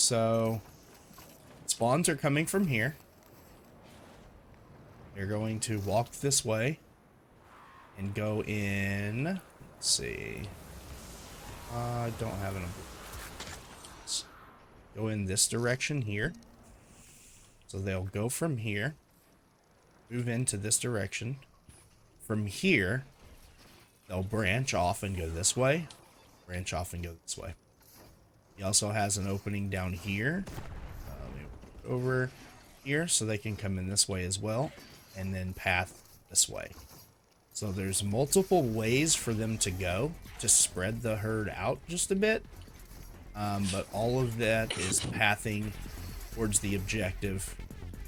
so spawns are coming from here. They're going to walk this way and go in. Let's see. I don't have enough. Go in this direction here. So they'll go from here, move into this direction. From here, they'll branch off and go this way, branch off and go this way. He also has an opening down here, over here, so they can come in this way as well, and then path this way. So there's multiple ways for them to go to spread the herd out just a bit, but all of that is pathing towards the objective,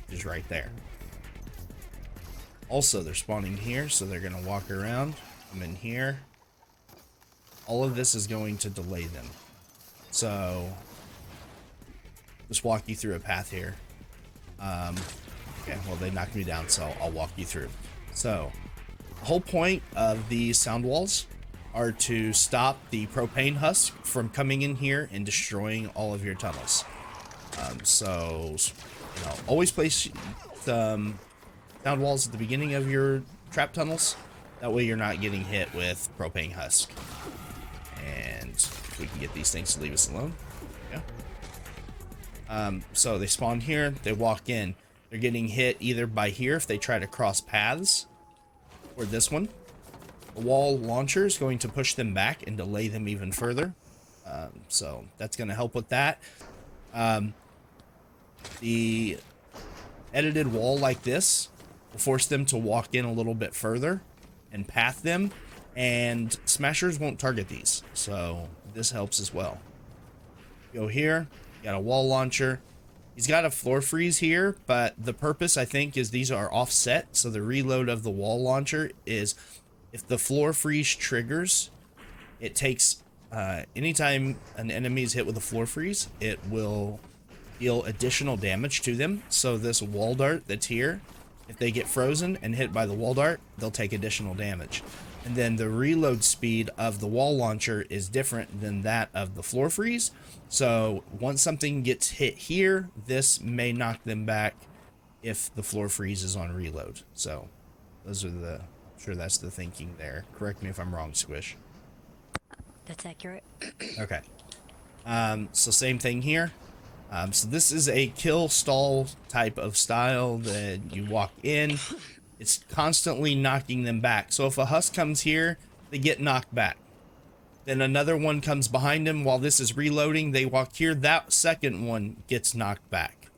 which is right there. Also, they're spawning here, so they're going to walk around, come in here. All of this is going to delay them. So, just walk you through a path here. Okay, well, they knocked me down, so I'll walk you through. So, the whole point of these sound walls are to stop the propane husk from coming in here and destroying all of your tunnels. So, you know, always place sound walls at the beginning of your trap tunnels. That way you're not getting hit with propane husk. And if we can get these things to leave us alone. Yeah. So they spawn here, they walk in. They're getting hit either by here if they try to cross paths, or this one. The wall launcher is going to push them back and delay them even further. So that's going to help with that. The edited wall like this will force them to walk in a little bit further and path them, and smashers won't target these, so this helps as well. Go here, got a wall launcher. He's got a floor freeze here, but the purpose, I think, is these are offset, so the reload of the wall launcher is if the floor freeze triggers, it takes anytime an enemy is hit with a floor freeze, it will deal additional damage to them. So this wall dart that's here, if they get frozen and hit by the wall dart, they'll take additional damage. And then the reload speed of the wall launcher is different than that of the floor freeze. So once something gets hit here, this may knock them back if the floor freeze is on reload. So those are the, I'm sure that's the thinking there. Correct me if I'm wrong, Squish. That's accurate. Okay. So same thing here. So this is a kill stall type of style that you walk in. It's constantly knocking them back. So if a husk comes here, they get knocked back. Then another one comes behind them while this is reloading. They walk here. That second one gets knocked back.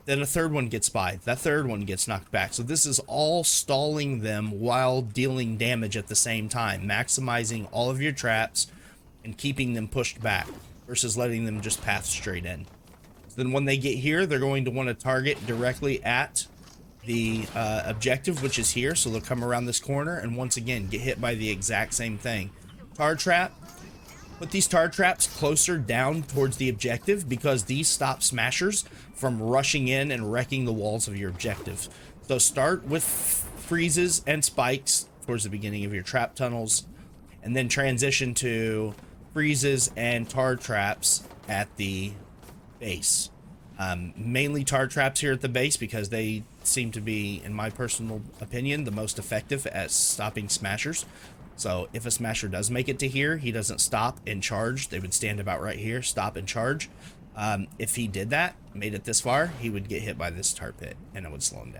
Then a third one gets by. That third one gets knocked back. So this is all stalling them while dealing damage at the same time, maximizing all of your traps and keeping them pushed back versus letting them just path straight in. So then when they get here, they're going to want to target directly at the objective, which is here. So they'll come around this corner and once again get hit by the exact same thing. Tar trap. Put these tar traps closer down towards the objective because these stop smashers from rushing in and wrecking the walls of your objective. So start with freezes and spikes towards the beginning of your trap tunnels, and then transition to freezes and tar traps at the base. Mainly tar traps here at the base because they seem to be, in my personal opinion, the most effective at stopping smashers. So if a smasher does make it to here, he doesn't stop and charge. They would stand about right here, stop and charge. If he did that, made it this far, he would get hit by this tar pit and it would slow him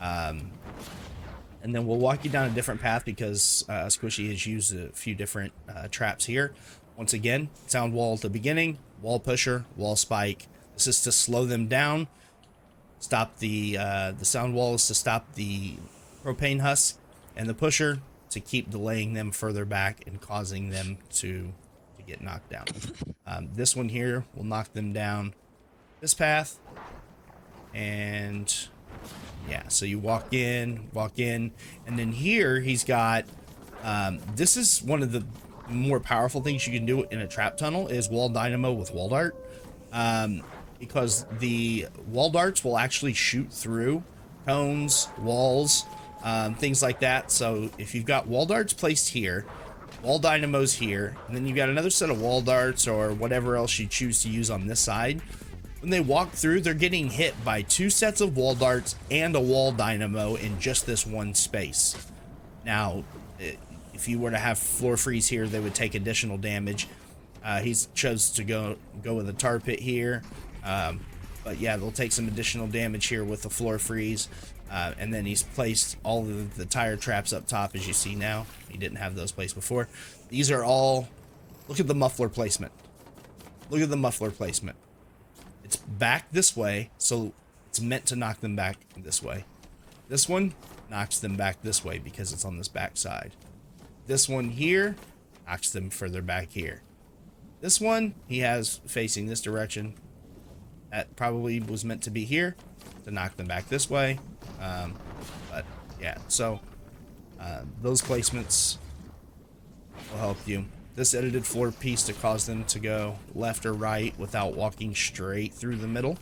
down. And then we'll walk you down a different path because Squishy has used a few different traps here. Once again, sound wall at the beginning, wall pusher, wall spike. This is to slow them down. Stop the sound wall is to stop the propane husk, and the pusher to keep delaying them further back and causing them to get knocked down. This one here will knock them down this path, and yeah, so you walk in, and then here he's got, this is one of the more powerful things you can do in a trap tunnel is wall dynamo with wall dart, because the wall darts will actually shoot through cones, walls, things like that. So if you've got wall darts placed here, wall dynamos here, and then you've got another set of wall darts or whatever else you choose to use on this side. When they walk through, they're getting hit by 2 sets of wall darts and a wall dynamo in just this one space. Now, if you were to have floor freeze here, they would take additional damage. He's chose to go with a tar pit here. But yeah, they'll take some additional damage here with the floor freeze. And then he's placed all of the tire traps up top, as you see now. He didn't have those placed before. These are all... Look at the muffler placement. Look at the muffler placement. It's back this way, so it's meant to knock them back this way. This one knocks them back this way because it's on this back side. This one here knocks them further back here. This one he has facing this direction. That probably was meant to be here to knock them back this way. But yeah, so those placements will help you. This edited floor piece to cause them to go left or right without walking straight through the middle.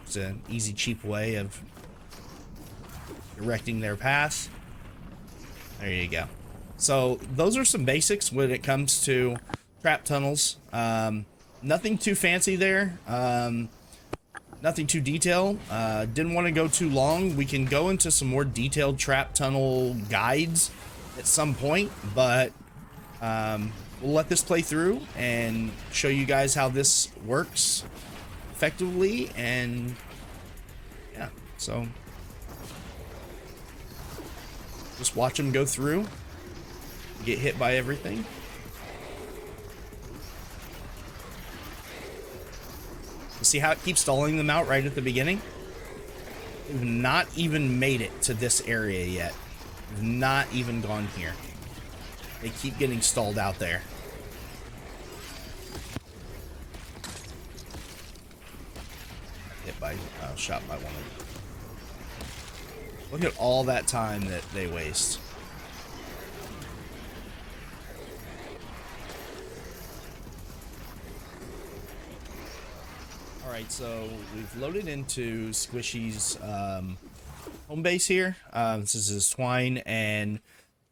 It's an easy, cheap way of directing their path. There you go. So those are some basics when it comes to trap tunnels. Nothing too fancy there. Nothing too detailed. Didn't want to go too long. We can go into some more detailed trap tunnel guides at some point, but we'll let this play through and show you guys how this works effectively. And yeah, so just watch them go through, get hit by everything. See how it keeps stalling them out right at the beginning? We've not even made it to this area yet. We've not even gone here. They keep getting stalled out there. Hit by, shot by one of them. Look at all that time that they waste. Alright, so we've loaded into Squishy's home base here. This is his twine, and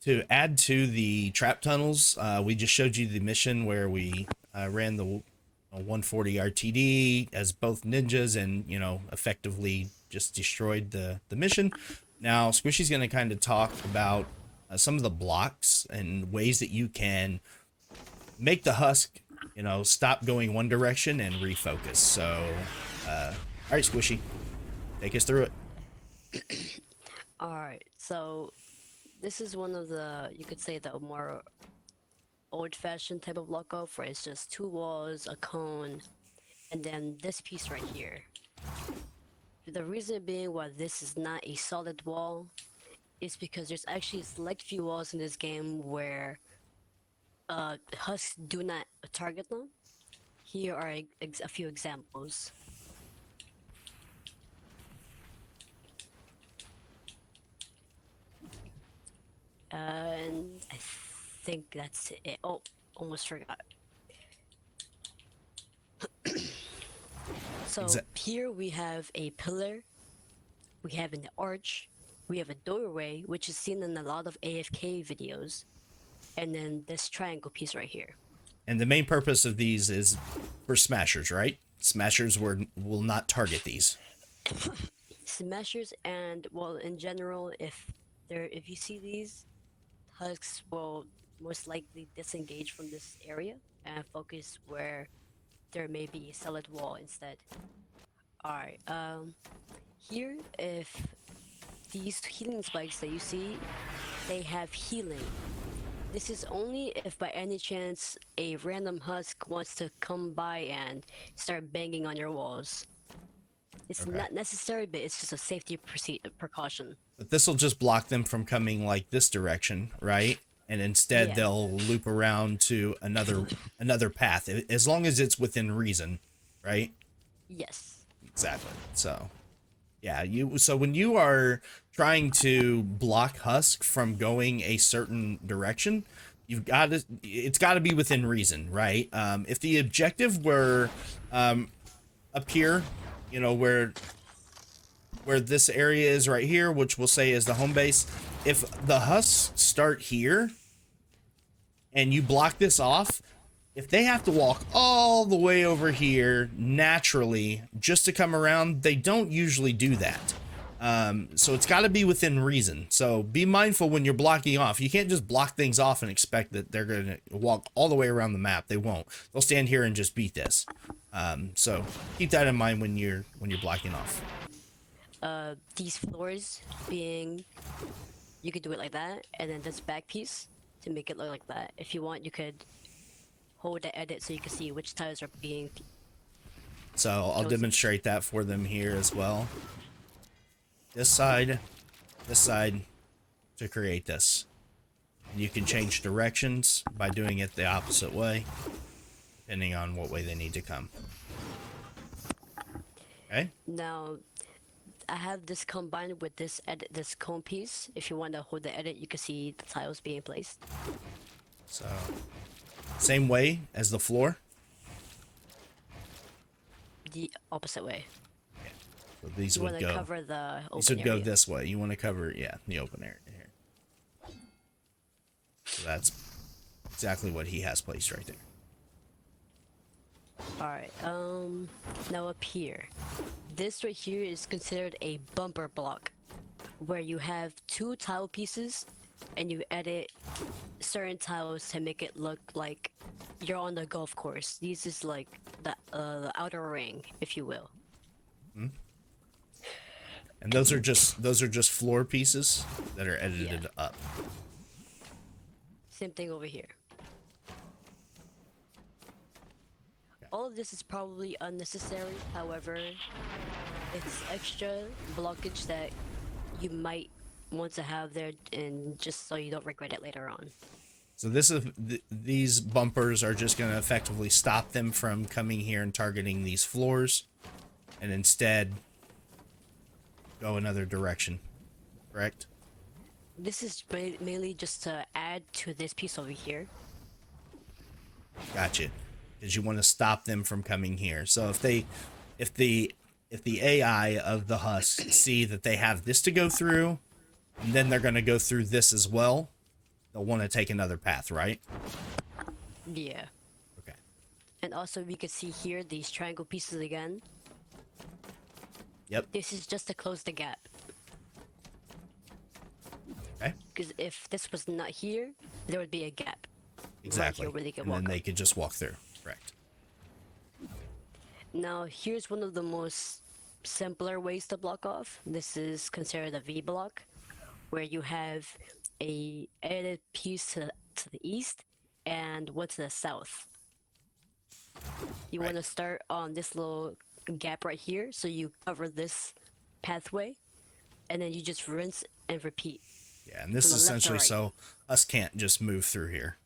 to add to the trap tunnels, we just showed you the mission where we ran the 140 RTD as both ninjas and, you know, effectively just destroyed the mission. Now, Squishy's going to kind of talk about some of the blocks and ways that you can make the husk, you know, stop going one direction and refocus. So, all right, Squishy, take us through it. All right, so this is one of the, you could say, the more old-fashioned type of block off, where it's just 2 walls, a cone, and then this piece right here. The reason being why this is not a solid wall is because there's actually select few walls in this game where husks do not target them. Here are a few examples. And I think that's it. Oh, almost forgot. So here we have a pillar, we have an arch, we have a doorway, which is seen in a lot of AFK videos, and then this triangle piece right here. And the main purpose of these is for smashers, right? Smashers will not target these. Smashers, and well, in general, if you see these, husks will most likely disengage from this area and focus where there may be a solid wall instead. Alright, here, if these healing spikes that you see, they have healing. This is only if by any chance a random husk wants to come by and start banging on your walls. It's not necessary, but it's just a safety precaution. But this will just block them from coming like this direction, right? And instead they'll loop around to another path, as long as it's within reason, right? Yes. Exactly. So, yeah, so when you are trying to block husk from going a certain direction, it's got to be within reason, right? If the objective were up here, you know, where this area is right here, which we'll say is the home base, if the husks start here, and you block this off, if they have to walk all the way over here naturally just to come around, they don't usually do that. So it's got to be within reason. So be mindful when you're blocking off. You can't just block things off and expect that they're going to walk all the way around the map. They won't. They'll stand here and just beat this. So keep that in mind when you're blocking off. These floors being, you could do it like that, and then this back piece to make it look like that. If you want, you could hold the edit so you can see which tiles are being. So I'll demonstrate that for them here as well. This side to create this. You can change directions by doing it the opposite way, depending on what way they need to come. Okay? Now, I have this combined with this edit, this cone piece. If you want to hold the edit, you can see the tiles being placed. So, same way as the floor. The opposite way. So these You would want to go. cover the open These would area. go this way. You want to cover, yeah, the open area here. So that's exactly what he has placed right there. Alright, now up here. This right here is considered a bumper block, where you have two tile pieces and you edit certain tiles to make it look like you're on the golf course. This is like the outer ring, if you will. And those are just floor pieces that are edited up. Same thing over here. All of this is probably unnecessary, however, it's extra blockage that you might want to have there, and just so you don't regret it later on. So this is these bumpers are just going to effectively stop them from coming here and targeting these floors, and instead go another direction. Correct? This is mainly just to add to this piece over here. Gotcha. Because you want to stop them from coming here. So if the AI of the husks see that they have this to go through, and then they're going to go through this as well, they'll want to take another path, right? Yeah. Okay. And also we could see here these triangle pieces again. Yep. This is just to close the gap. Okay. Because if this was not here, there would be a gap. Exactly. Right here where they could And walk then up. they could just walk through. Correct. Now, here's one of the most simpler ways to block off. This is considered a V block, where you have a edited piece to the east and one to the south. You want to start on this little gap right here, so you cover this pathway, and then you just rinse and repeat. Yeah, and this From is the left to essentially right. so us can't just move through here.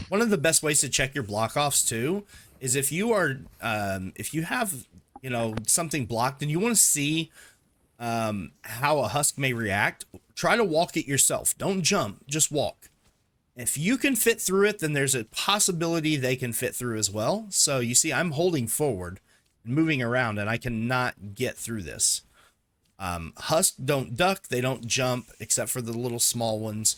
One of the best ways to check your block offs too is if you are if you have, you know, something blocked and you want to see how a husk may react, try to walk it yourself. Don't jump, just walk. If you can fit through it, then there's a possibility they can fit through as well. So you see I'm holding forward and moving around and I cannot get through this. Husks don't duck, they don't jump, except for the little small ones.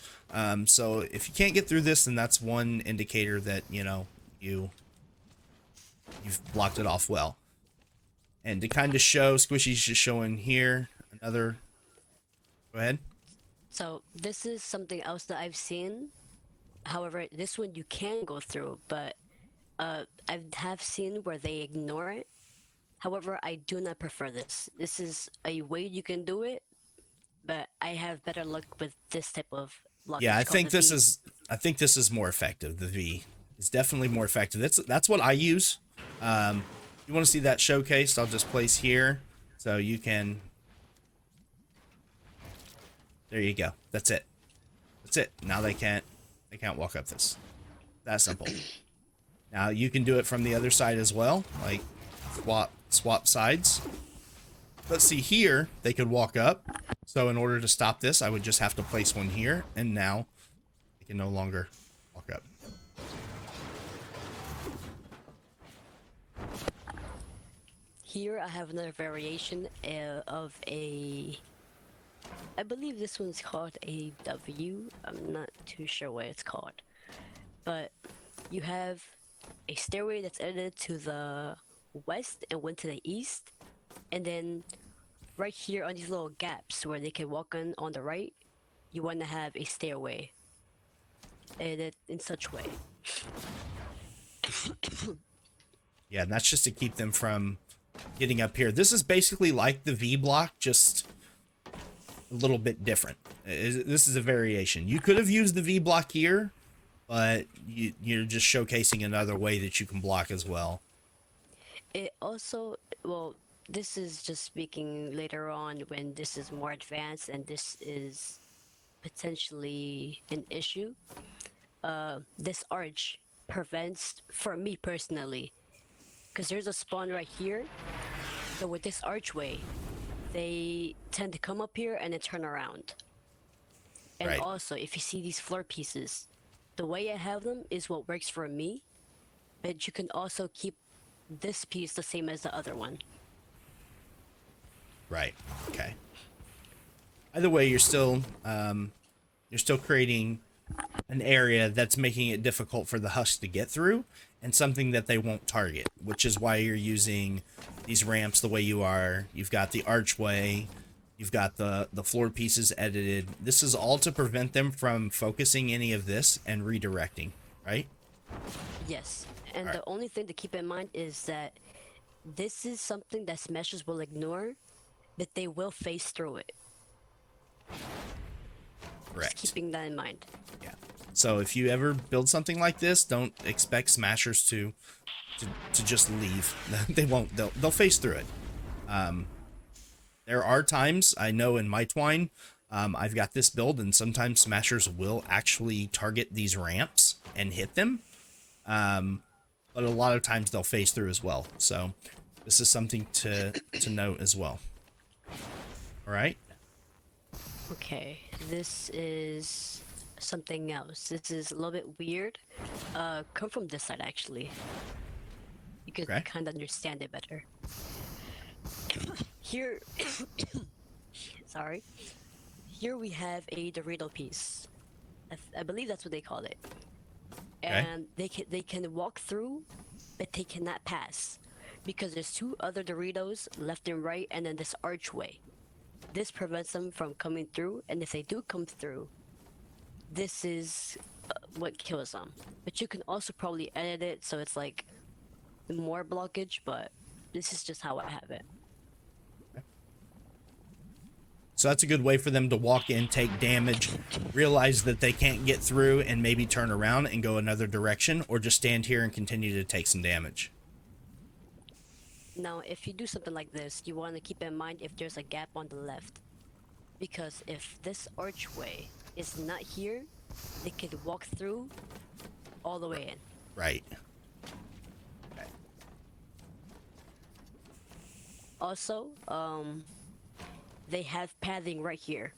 So if you can't get through this, then that's one indicator that, you know, you've blocked it off well. And to kind of show, Squishy's just showing here another. Go ahead. So this is something else that I've seen. However, this one you can go through, but I have seen where they ignore it. However, I do not prefer this. This is a way you can do it, but I have better luck with this type of blockage. Yeah, I called think the this V. is more effective. The V is definitely more effective. That's what I use. You want to see that showcased? I'll just place here so you can. There you go. That's it. That's it. Now they can't walk up this. That simple. Now you can do it from the other side as well, like swap sides. But see here, they could walk up. So in order to stop this, I would just have to place one here, and now they can no longer walk up. Here I have another variation of a I believe this one's called a W. I'm not too sure what it's called. But you have a stairway that's edited to the west and one to the east. And then right here on these little gaps where they can walk on the right, you want to have a stairway edited in such way. Yeah, and that's just to keep them from getting up here. This is basically like the V block, just a little bit different. This is a variation. You could have used the V block here, but you're just showcasing another way that you can block as well. It also, well, this is just speaking later on when this is more advanced and this is potentially an issue. This arch prevents, for me personally, because there's a spawn right here. So with this archway, they tend to come up here and then turn around. And Right. also, if you see these floor pieces, the way I have them is what works for me, but you can also keep this piece the same as the other one. Right. Okay. Either way, you're still creating an area that's making it difficult for the husk to get through, and something that they won't target, which is why you're using these ramps the way you are. You've got the archway, you've got the floor pieces edited. This is all to prevent them from focusing any of this and redirecting, right? Yes, and the only thing to keep in mind is that this is something that smashers will ignore, but they will phase through it. Correct. Just keeping that in mind. Yeah. So if you ever build something like this, don't expect smashers to just leave. They won't. They'll face through it. There are times, I know in my twine, I've got this build, and sometimes smashers will actually target these ramps and hit them. But a lot of times they'll face through as well. So this is something to note as well. All right. Okay, this is something else. This is a little bit weird. Come from this side actually. You could Okay. kind of understand it better. Here, sorry. Here we have a Dorito piece. I believe that's what they call it. Okay. And they can walk through, but they cannot pass because there's two other Doritos left and right, and then this archway. This prevents them from coming through, and if they do come through, this is what kills them. But you can also probably edit it so it's like more blockage, but this is just how I have it. So that's a good way for them to walk in, take damage, realize that they can't get through, and maybe turn around and go another direction, or just stand here and continue to take some damage. Now, if you do something like this, you want to keep in mind if there's a gap on the left. Because if this archway is not here, they could walk through all the way in. Right. Okay. Also, they have padding right here.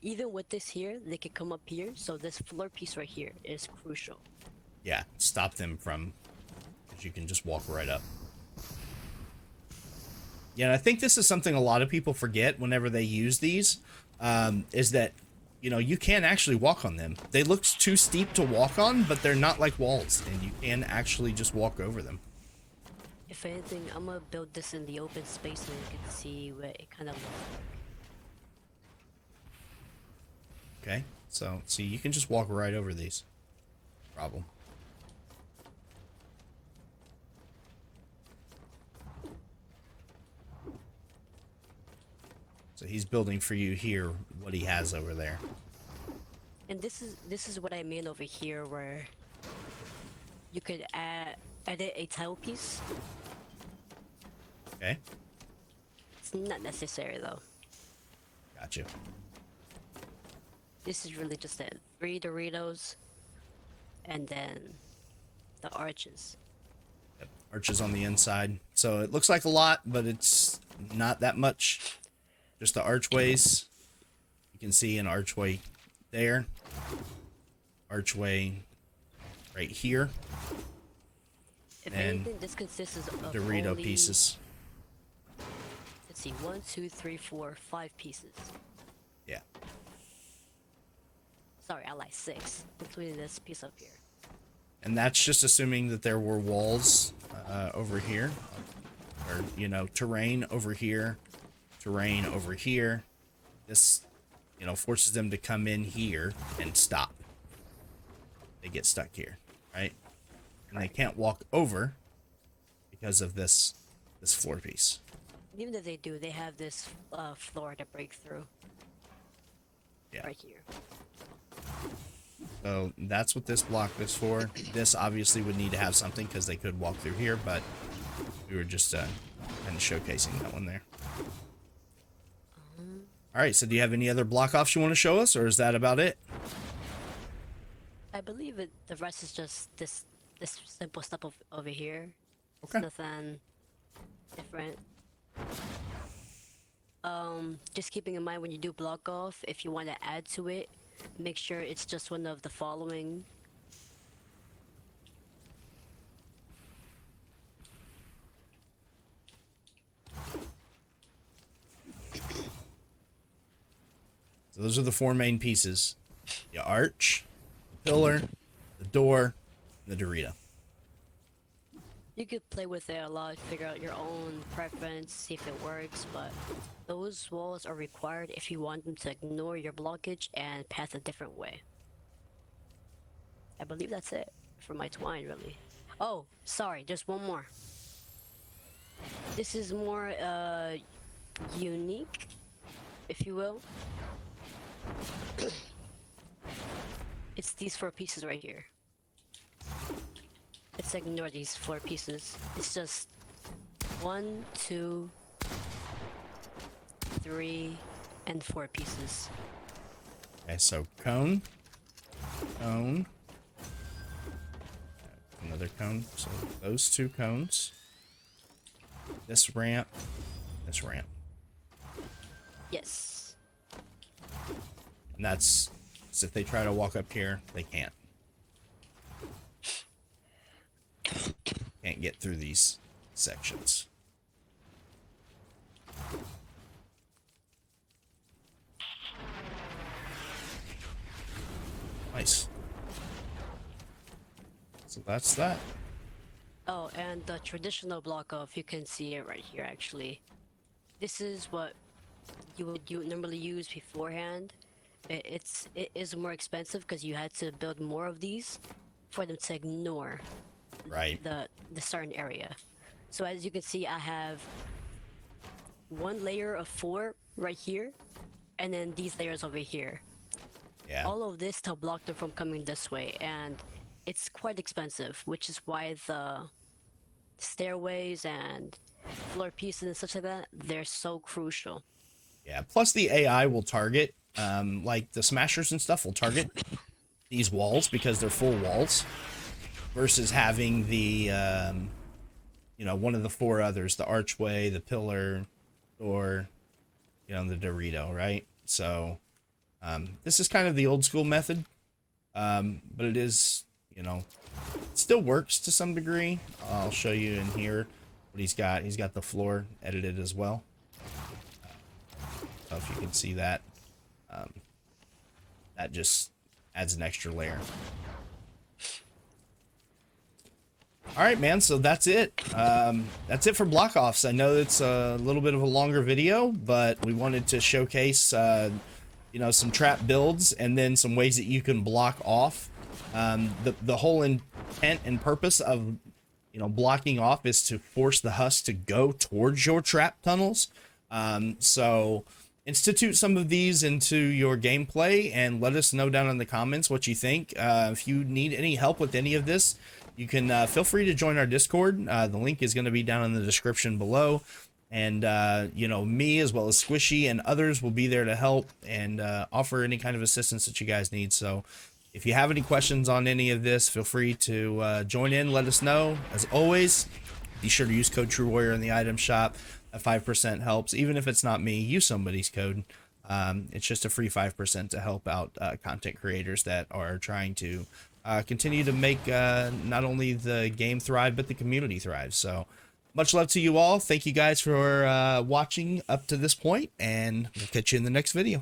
Even with this here, they could come up here, so this floor piece right here is crucial. Yeah, stop them from, because you can just walk right up. Yeah, and I think this is something a lot of people forget whenever they use these, is that, you know, you can actually walk on them. They look too steep to walk on, but they're not like walls, and you can actually just walk over them. If anything, I'm gonna build this in the open space so you can see what it kind of looks like. Okay, so see, you can just walk right over these. Problem. So he's building for you here what he has over there. And this is what I mean over here, where you could edit a tile piece. Okay, It's not necessary though. gotcha. This is really just it. 3 Doritos, and then the arches. Yep. Arches on the inside. So it looks like a lot, but it's not that much. Just the archways. You can see an archway there. Archway right here. If And anything, this consists of Dorito only, pieces. This let's see, 1, 2, 3, 4, 5 pieces. Yeah. Sorry, I lied, 6, including this piece up here. And that's just assuming that there were walls over here, or, you know, terrain over here, terrain over here. This, you know, forces them to come in here and stop. They get stuck here, right? And they can't walk over because of this floor piece. Even if they do, they have this floor to break through. Yeah. Right here. So that's what this block is for. This obviously would need to have something because they could walk through here, but we were just kind of showcasing that one there. All right, so do you have any other block offs you want to show us, or is that about it? I believe the rest is just this simple stuff over here. Okay. It's nothing different. Just keeping in mind when you do block off, if you want to add to it, make sure it's just one of the following. So those are the 4 main pieces: the arch, the pillar, the door, and the Dorito. You could play with it a lot, figure out your own preference, see if it works, but those walls are required if you want them to ignore your blockage and path a different way. I believe that's it for my twine, really. Oh, sorry, there's one more. This is more unique, if you will. It's these 4 pieces right here. Let's ignore these 4 pieces. It's just 1, 2, 3, and 4 pieces. Okay, so cone, cone, another cone. So those 2 cones, this ramp, this ramp. Yes. And that's, so if they try to walk up here, they can't. Can't get through these sections. Nice. So that's that. Oh, and the traditional block off, you can see it right here actually. This is what you would normally use beforehand. It is more expensive because you had to build more of these for them to ignore the certain area. So as you can see, I have 1 layer of 4 right here, and then these layers over here. Yeah. All of this to block them from coming this way, and it's quite expensive, which is why the stairways and floor pieces and such like that, they're so crucial. Yeah. Plus the AI will target, like the smashers and stuff will target these walls because they're full walls, versus having the, you know, one of the 4 others, the archway, the pillar, or, you know, the Dorito, right? So, this is kind of the old school method, but it is, you know, it still works to some degree. I'll show you in here what he's got. He's got the floor edited as well. So if you can see that, that just adds an extra layer. All right, man. So that's it. That's it for block offs. I know it's a little bit of a longer video, but we wanted to showcase, you know, some trap builds and then some ways that you can block off. The whole intent and purpose of, you know, blocking off is to force the husk to go towards your trap tunnels. So institute some of these into your gameplay and let us know down in the comments what you think. If you need any help with any of this, you can feel free to join our Discord. The link is going to be down in the description below. And, you know, me as well as Squishy and others will be there to help and offer any kind of assistance that you guys need. So if you have any questions on any of this, feel free to join in, let us know. As always, be sure to use code TRUEWARRIOR in the item shop. That 5% helps. Even if it's not me, use somebody's code. It's just a free 5% to help out content creators that are trying to continue to make not only the game thrive, but the community thrive. So much love to you all. Thank you guys for watching up to this point, and we'll catch you in the next video.